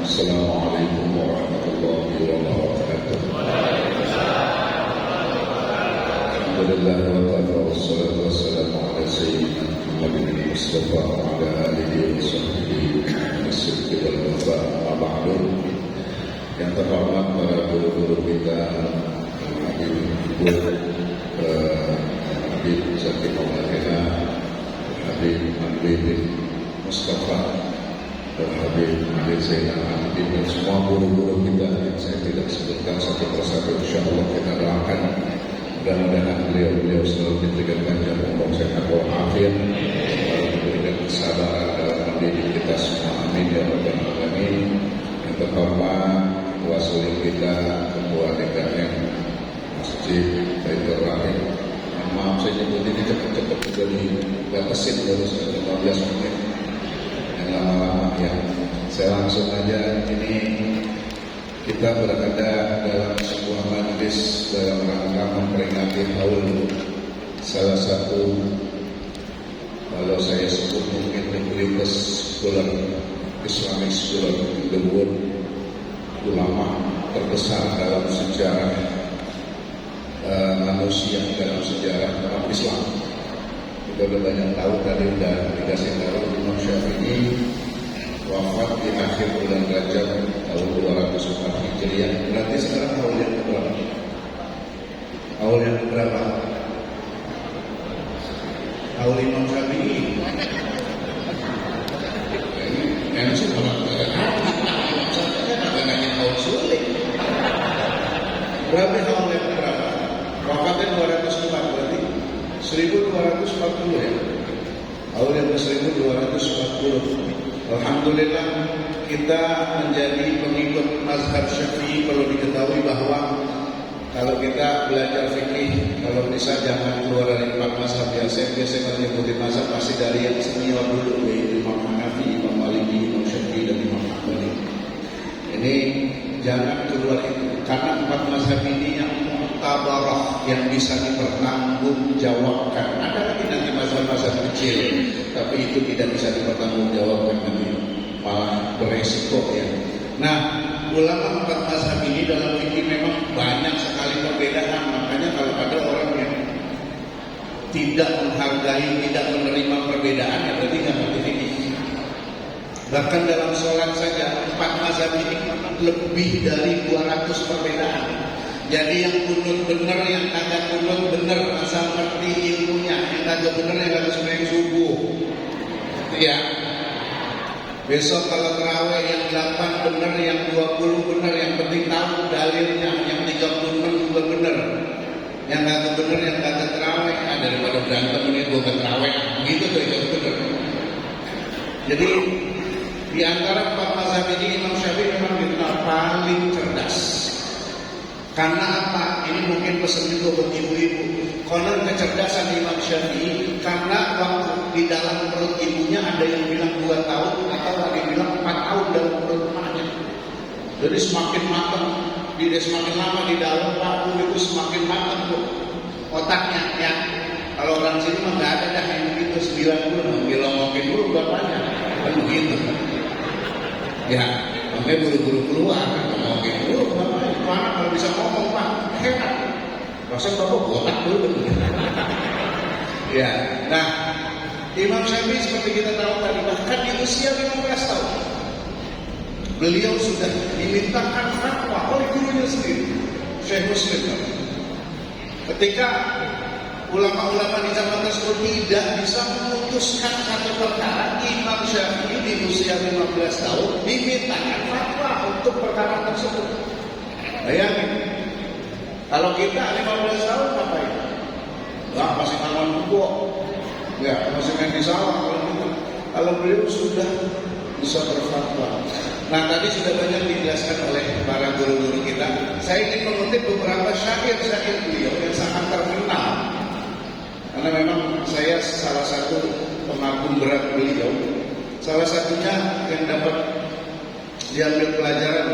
Assalamualaikum warahmatullahi wabarakatuh. Alhamdulillah wa ta'ala wassalatu wassalamu ala sayyidina Muhammadin Mustafa wa ala alihi wa sahbihi as-sidqi wal wafa wa ba'du. Yang terhormat para guru-guru kita, Habib Zaki Maulana, Habib Habib Mustafa, dan Habib Zainal Abidin, dan semua guru-guru kita yang saya tidak sebutkan satu persatu. InsyaAllah kita doakan mudah-mudahan beliau selalu diberikan panjang umur, sehat walafiat, selalu diberikan kesabaran dalam mendidik kita semua. Amin ya rabbal alamin. Yang terhormat wasuli kita, ketua DKM Masjid Baitur Rahim. Maaf saya nyebut ini cepat-cepat juga dibatasin baru 15 menit. Yang lama-lama ya. Saya langsung aja, ini kita berada dalam sebuah majlis dalam rangka memperingati haul salah satu, kalau saya sebut mungkin the greatest scholar, Islamic scholar in the world, ulama terbesar dalam sejarah manusia, dalam sejarah umat Islam. Kita udah banyak tahu, tadi udah dikasih tahu, Imam Syafi'i wafat di akhir bulan Rajab tahun 204 Hijriah. Berarti sekarang haul yang berapa? Haul yang berapa? Haul Imam Syafi'i. Ini sih orang nanya haul sulit. Berarti haul yang berapa? Wafatnya 204, berarti 1240 ya. Haul yang 1240. Alhamdulillah kita menjadi pengikut mazhab Syafi'i. Perlu diketahui bahwa kalau kita belajar fikih, kalau bisa jangan keluar dari 4 mazhab ya. Saya biasa menyebutin mazhab pasti dari yang senior dulu, yaitu Imam Hanafi, Imam Maliki, Imam Syafi'i, dan Imam Hambali. Ini jangan keluar itu, karena 4 mazhab ini yang mu'tabarah, yang bisa dipertanggungjawabkan. Ada lagi nanti mazhab-mazhab kecil, tapi itu tidak bisa dipertanggungjawabkan, nanti malah beresiko ya. Nah, ulama 4 mazhab ini dalam fikih memang banyak sekali perbedaan. Makanya kalau ada orang yang tidak menghargai, tidak menerima perbedaan, ya berarti nggak ngerti fikih. Bahkan dalam sholat saja 4 mazhab ini lebih dari 200 perbedaan. Jadi yang kunut benar, yang kagak kunut benar, asal ngerti ilmunya. Yang kagak benar, yang kagak sembahyang subuh. Ya. Besok kalau terawih yang 8 benar, yang 20 benar, yang penting tahu dalilnya. Yang 36 juga benar. Yang kagak benar, yang kagak terawih. Daripada berantem ini gue ke terawih. Begitu tuh yang benar. Jadi di antara 4 mazhab ini Imam Syafi'i memang dikenal paling cerdas. Karena apa? Ini mungkin pesan juga buat ibu-ibu. Konon kecerdasan Imam Syafi'i karena waktu di dalam perut ibunya ada yang bilang 2 tahun atau ada yang bilang 4 tahun dalam perut emaknya. Jadi semakin matang, dia semakin lama di dalam waktu itu semakin matang tuh otaknya ya. Kalau orang sini mah nggak ada dah yang begitu 9 bulan, ngilongin dulu bapaknya, kan begitu. Ya, makanya buru-buru keluar, ngomongin dulu bapaknya. Mana kalau bisa ngomong Pak, hebat. Maksud bapak botak dulu. Ya, nah Imam Syafi'i seperti kita tahu tadi, bahkan di usia 15 tahun beliau sudah dimintakan fatwa oleh gurunya sendiri, Syekh Muslim. Ketika ulama-ulama di zaman tersebut tidak bisa memutuskan satu perkara, Imam Syafi'i di usia 15 tahun dimintakan fatwa untuk perkara tersebut. Bayangin, kalau kita 15 tahun ngapain? Enggak, masih tangan buku, ya masih main di sawah. Kalau beliau sudah bisa berfatwa. Nah, tadi sudah banyak dijelaskan oleh para guru-guru kita. Saya ingin mengutip beberapa syair-syair beliau yang sangat terkenal. Karena memang saya salah satu pengagum berat beliau. Salah satunya yang dapat diambil pelajaran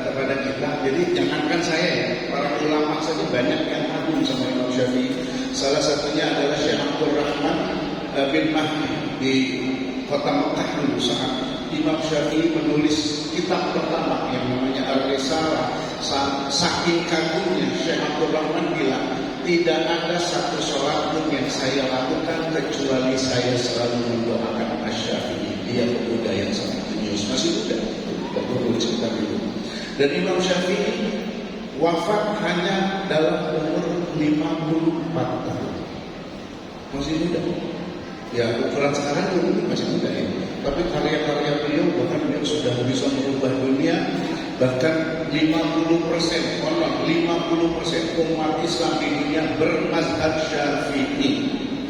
kepada kita. Jadi jangankan saya ya, para ulama saja banyak yang kagum sama Imam Syafi'i. Salah satunya adalah Syekh Abdul Rahman bin Mahdi di kota Mekah dulu saat Imam Syafi'i menulis kitab pertama saking kagumnya Syekh Abdul Rahman bilang, tidak ada satu sholat pun yang saya lakukan kecuali saya selalu mendoakan Asy-Syafi'i. Dia pemuda yang sangat jenius, masih muda waktu cerita itu. Dan Imam Syafi'i wafat hanya dalam umur 54 tahun, masih muda. Ya ukuran sekarang itu masih muda ya. Tapi karya-karya beliau bahkan beliau sudah bisa merubah dunia. Bahkan 50% umat Islam di dunia bermazhab Syafi'i.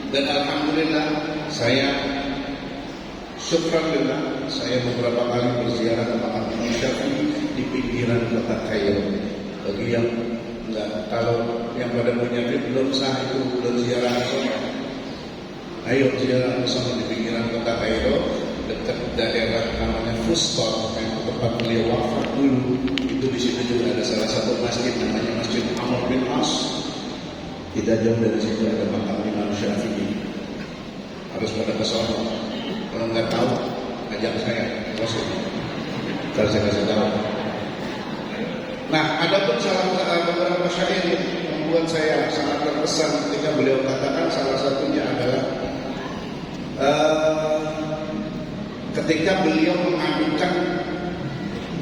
Dan alhamdulillah saya syukurillah, saya beberapa kali berziarah ke makam Imam Syafi'i di pinggiran kota Kairo. Bagi yang enggak, kalau yang pada punya belum sah itu belum ziarah, ayo ziarah bersama di pinggiran kota Kairo, dekat daerah namanya Fustat, yang tempat beliau wafat dulu. Itu di situ juga ada salah satu masjid namanya Masjid Amr bin As. Tidak jauh dari situ ada makam Imam Syafi'i. Harus pada kesana. Kalau nggak tahu, ajak saya. Kalau saya kasih tahu. Nah, ada pun beberapa syair yang membuat saya sangat terkesan ketika beliau katakan, salah satunya adalah ketika beliau mengadukan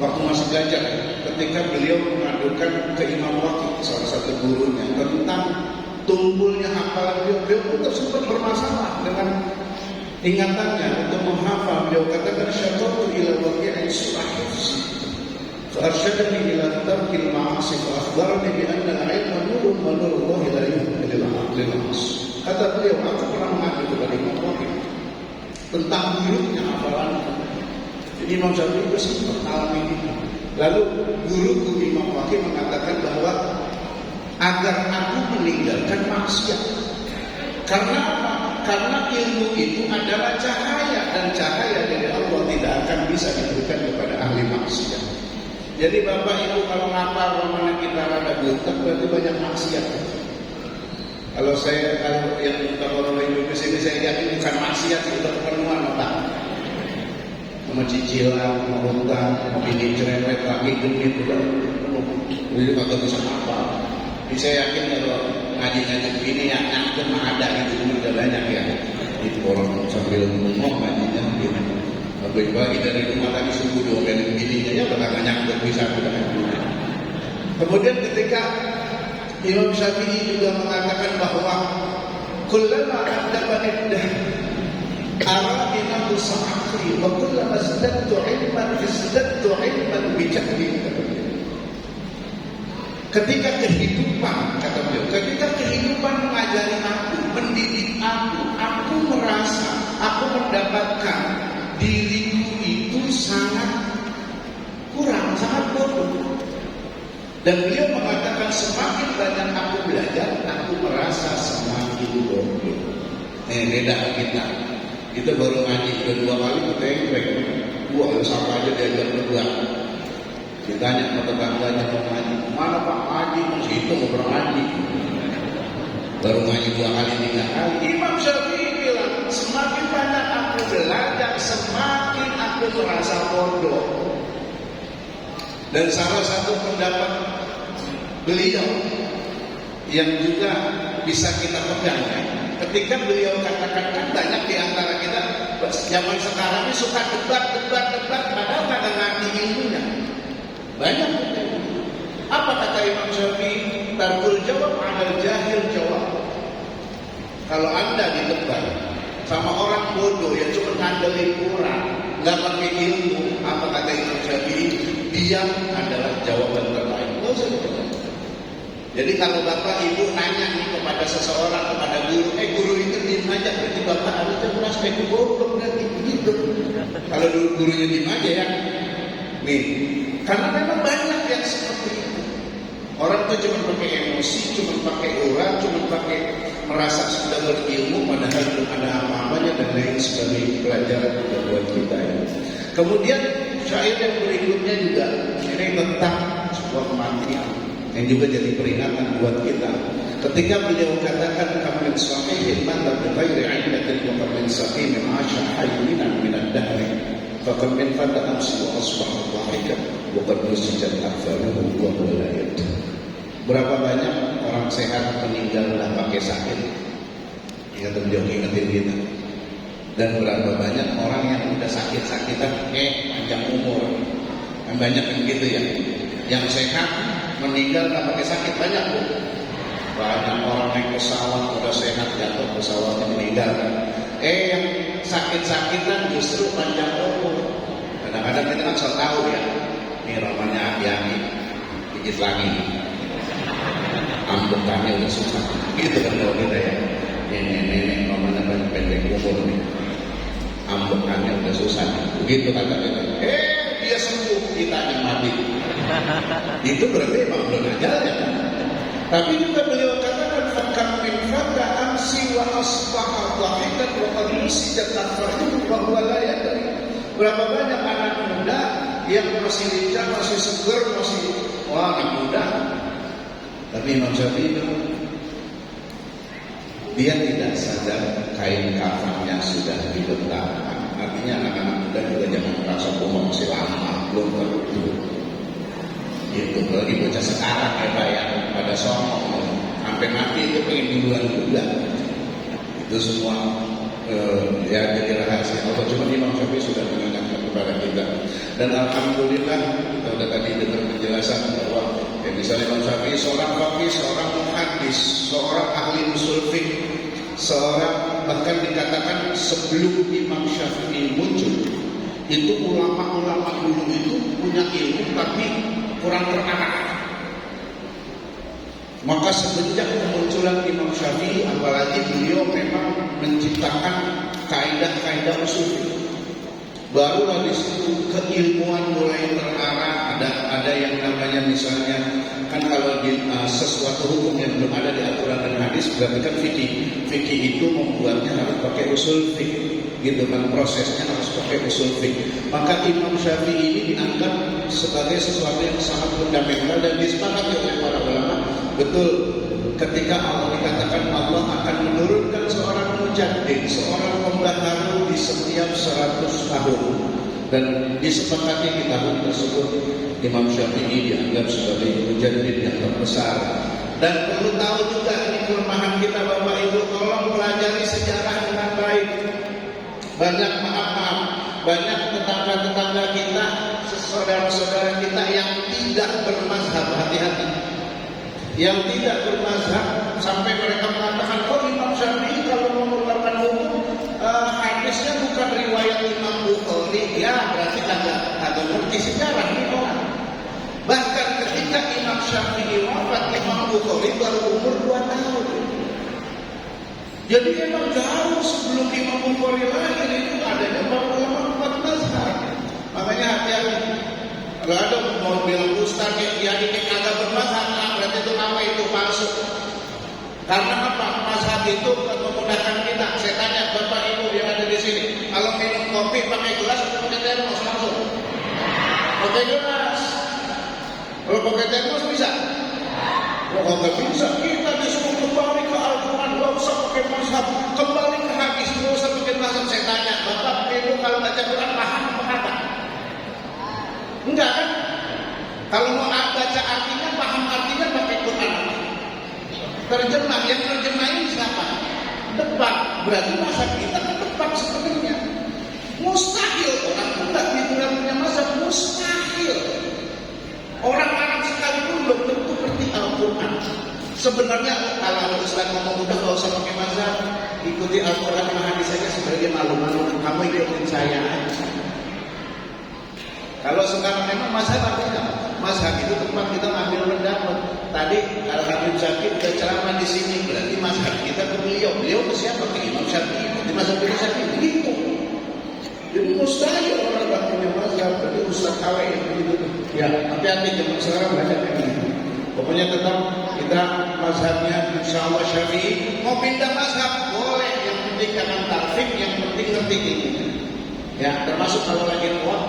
waktu masih belajar, ketika beliau mengadukan ke Imam Waqi, salah satu gurunya, tentang tumpulnya hafalan beliau pun sempat bermasalah dengan ingatannya untuk menghafal. Beliau katakan, syaqatu ila waqi'in su'ahifsi fa'arsyadani ila tarkil ma'asi fa'akhbarani bi'anna al-ilma nurun wa nurullahi la yuhdi lil 'as. Kata beliau, aku pernah mengadu kepada Imam Waqi tentang buruknya hafalan. Jadi Imam Syafi'i itu sempat alami ini. Lalu guruku Imam Waqi mengatakan bahwa agar aku meninggalkan maksiat. Karena apa? Karena ilmu itu adalah cahaya, dan cahaya dari Allah tidak akan bisa diberikan kepada ahli maksiat. Jadi Bapak Ibu kalau ngapal mana kita rada butek, berarti banyak maksiat. Kalau yang minta orang lain ke sini, saya yakin bukan maksiat, itu kepenuhan otak. Sama cicilan, sama hutang, sama bini cerewet, lagi genit, udah penuh. Jadi kagak bisa apa. Jadi saya yakin kalau ngaji-ngaji begini yang nyangkut mah ada gitu, udah banyak ya. Itu orang sambil ngomong ngajinya gitu. Bagi dari rumah tadi subuh diomelin bininya, ya udah kagak nyangkut bisa. Kemudian ketika Imam Syafi'i juga mengatakan bahwa kullama adabani dah arabina musafiri wa kullama izdadtu ilman bijahli. Ketika kehidupan, kata beliau, ketika kehidupan mengajari aku, mendidik aku merasa aku mendapatkan diriku itu sangat kurang, sangat bodoh. Dan beliau mengatakan semakin banyak aku belajar, aku merasa semakin bodoh. Beda kita. Kita baru ngaji kedua kali ketengklek. Wah, sama aja diajak berdua. Ditanya sama tetangganya mau ngaji, mana Pak ngaji? Masih itu mau pernah ngaji. Baru ngaji 2 kali 3 kali. Imam Syafi'i bilang, semakin banyak aku belajar, semakin aku merasa bodoh. Dan salah satu pendapat beliau yang juga bisa kita pegang, ketika beliau katakan, kan banyak di antara kita zaman sekarang ini suka debat, padahal kadang ngerti ilmunya. Banyak. Apa kata Imam Syafi'i? Tarkul jawab adal jahil jawab. Kalau Anda didebat sama orang bodoh yang cuma ngandelin kurang, nggak pakai ilmu, apa kata Imam Syafi'i? Diam adalah jawaban terbaik. Nggak usah dijawab. Jadi kalau Bapak Ibu nanya nih kepada seseorang, kepada guru, guru itu diam aja, berarti Bapak harusnya merasa itu bodoh, berarti begitu. Kalau gurunya diam aja ya, nih, karena memang banyak yang seperti itu. Orang itu cuma pakai emosi, cuma pakai aura, cuma pakai merasa sudah berilmu, padahal belum ada apa-apanya dan lain sebagai pelajaran juga buat kita ya. Kemudian syair yang berikutnya juga ini tentang sebuah kematian yang juga jadi peringatan buat kita. Ketika beliau katakan kamin sahihin man la bi ghairi 'ilmin wa kamin sahihin 'asha hayyinan min ad-dahr fa kam min fata amsi wa asbaha dhahikan bukan musjid akfaruhu wa walayat. Berapa banyak orang sehat meninggal dan pakai sakit? Ingetin kita. Dan berapa banyak orang yang udah sakit-sakitan panjang umur? Kan banyak yang gitu ya. Yang sehat meninggal dan pakai sakit banyak bu. Banyak orang naik pesawat udah sehat jatuh pesawatnya meninggal kan. Yang sakit-sakitan justru panjang umur. Kadang-kadang kita kan selalu tahu ya. Ini romanya hati-hati, dikit lagi. Ambekannya udah susah. Gitu kan kalau kita ya. Nenek romanya pendek umur nih. Ambekannya udah susah. Begitu kata kita. Dia sembuh, kita yang mati. Itu berarti emang belum ajar ya kan. Tapi juga beliau katakan fakam min fata amsi wa asbaha dhahikan wa qad musijat akfaruhu wa huwa la yadri. Berapa banyak anak muda yang masih lincah, masih seger, masih anak muda. Tapi Imam Syafi'i dia tidak sadar kain kafannya sudah diletakkan. Artinya anak-anak muda juga jangan merasa bahwa masih lama, belum tentu. Itu kalau bocah sekarang ya Pak ya, pada sombong sampai mati itu pengen duluan juga. Itu semua ya jadi rahasia Allah. Cuma Imam Syafi'i sudah mengingatkan kepada kita. Dan alhamdulillah kita udah tadi dengar penjelasan bahwa misalnya Imam Syafi'i seorang fakih, seorang muhaddis, seorang ahli usul fiqh, seorang bahkan dikatakan sebelum Imam Syafi'i muncul itu ulama-ulama dulu itu punya ilmu tapi kurang terarah. Maka semenjak kemunculan Imam Syafi'i, apalagi beliau memang menciptakan kaidah-kaidah usul fiqh, barulah di situ keilmuan mulai terarah. Ada yang namanya misalnya kan kalau di sesuatu hukum yang belum ada di aturan dan hadis berarti kan fikih. Fikih itu membuatnya harus pakai usul fiqh, gitu kan, prosesnya harus pakai usul fiqh. Maka Imam Syafi'i ini dianggap sebagai sesuatu yang sangat fundamental dan disepakati oleh para ulama. Betul, ketika Allah dikatakan Allah akan menurunkan seorang mujaddid, seorang pembaharu di setiap 100 tahun, dan disepakati di tahun tersebut Imam Syafi'i dianggap sebagai mujaddid yang terbesar. Dan perlu tahu juga ini kelemahan kita Bapak Ibu, tolong pelajari sejarah dengan baik. Banyak banyak tetangga-tetangga kita, saudara-saudara kita yang tidak bermazhab, hati-hati. Yang tidak bermazhab sampai mereka mengatakan, Imam Syafi'i kalau mengeluarkan hukum hadisnya bukan riwayat Imam Bukhari, ya berarti agak ngerti sejarah nih orang. Bahkan ketika Imam Syafi'i wafat, Imam Bukhari baru umur 2 tahun. Jadi memang jauh sebelum Imam Bukhari lahir itu adanya para ulama 4 mazhab. Makanya hati-hati. Kalau ada mau bilang ustaz ya ini kagak bermazhab, berarti itu nama itu palsu. Karena apa? Mazhab itu memudahkan kita. Saya tanya Bapak Ibu yang ada di sini, kalau minum kopi pakai gelas atau pakai termos langsung? Pakai gelas. Kalau pakai termos bisa? Kalau nggak bisa, kita disuruh kembali ke Al-Quran, nggak usah pakai mazhab, kembali ke hadis, nggak usah pakai mazhab. Saya tanya Bapak Ibu kalau baca Quran paham apa kagak? Enggak kan? Kalau mau baca artinya, paham artinya pakai Quran. Terjemah, yang terjemahin siapa? Debat. Berarti mazhab kita kan debat sebenarnya. Mustahil orang enggak punya mazhab, mustahil. Orang Arab sekalipun belum tentu ngerti Al-Quran. Sebenarnya kalau Islam ngomong udah gak usah pakai mazhab, ikuti Al-Quran sama hadis saja sebagai malu-malu. Kamu ikutin saya aja. Kalau sekarang memang mazhab artinya, mazhab itu tempat kita ngambil pendapat. Tadi Al-Habib Syakir udah ceramah di sini, berarti mazhab kita ke beliau. Beliau ke siapa? Ke Imam Syafi'i. Di mazhab Imam Syafi'i begitu. Jadi mustahil orang tak punya mazhab. Jadi Ustaz Awe yang begitu. Ya, hati-hati zaman sekarang banyak yang begitu. Pokoknya tetap kita mazhabnya Insya Allah Syafi'i. Mau pindah mazhab boleh, yang penting jangan tarfik, yang penting ngerti ilmunya. Ya, termasuk kalau lagi tua.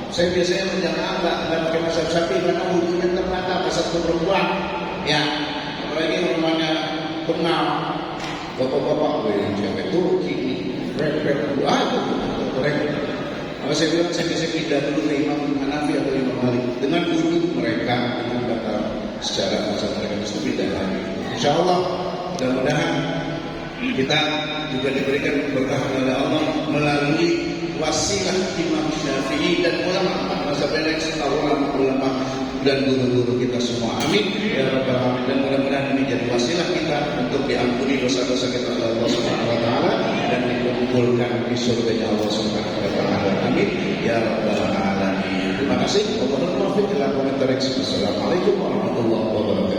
Saya biasanya menjaga nggak pakai mazhab Syafi'i karena hubungan terbatas satu perempuan. Ya, apalagi rumahnya kenal bapak-bapak yang cewek Turki, rek-rek, itu keren. Maka saya bilang saya bisa pindah dulu ke Imam Hanafi atau Imam Malik. Dengan secara masa mereka itu tidak lagi. Insya Allah mudah-mudahan kita juga diberikan keberkahan oleh Allah melalui wasilah Imam Syafi'i dan ulama masa pendek serta ulama dan guru-guru kita semua. Amin ya rabbal alamin. Dan mudah-mudahan ini jadi wasilah kita untuk diampuni dosa-dosa kita oleh Allah Subhanahu wa taala dan dikumpulkan di surga Allah Subhanahu wa taala. Amin ya rabbal alamin. Terima kasih. Wassalamualaikum warahmatullahi wabarakatuh.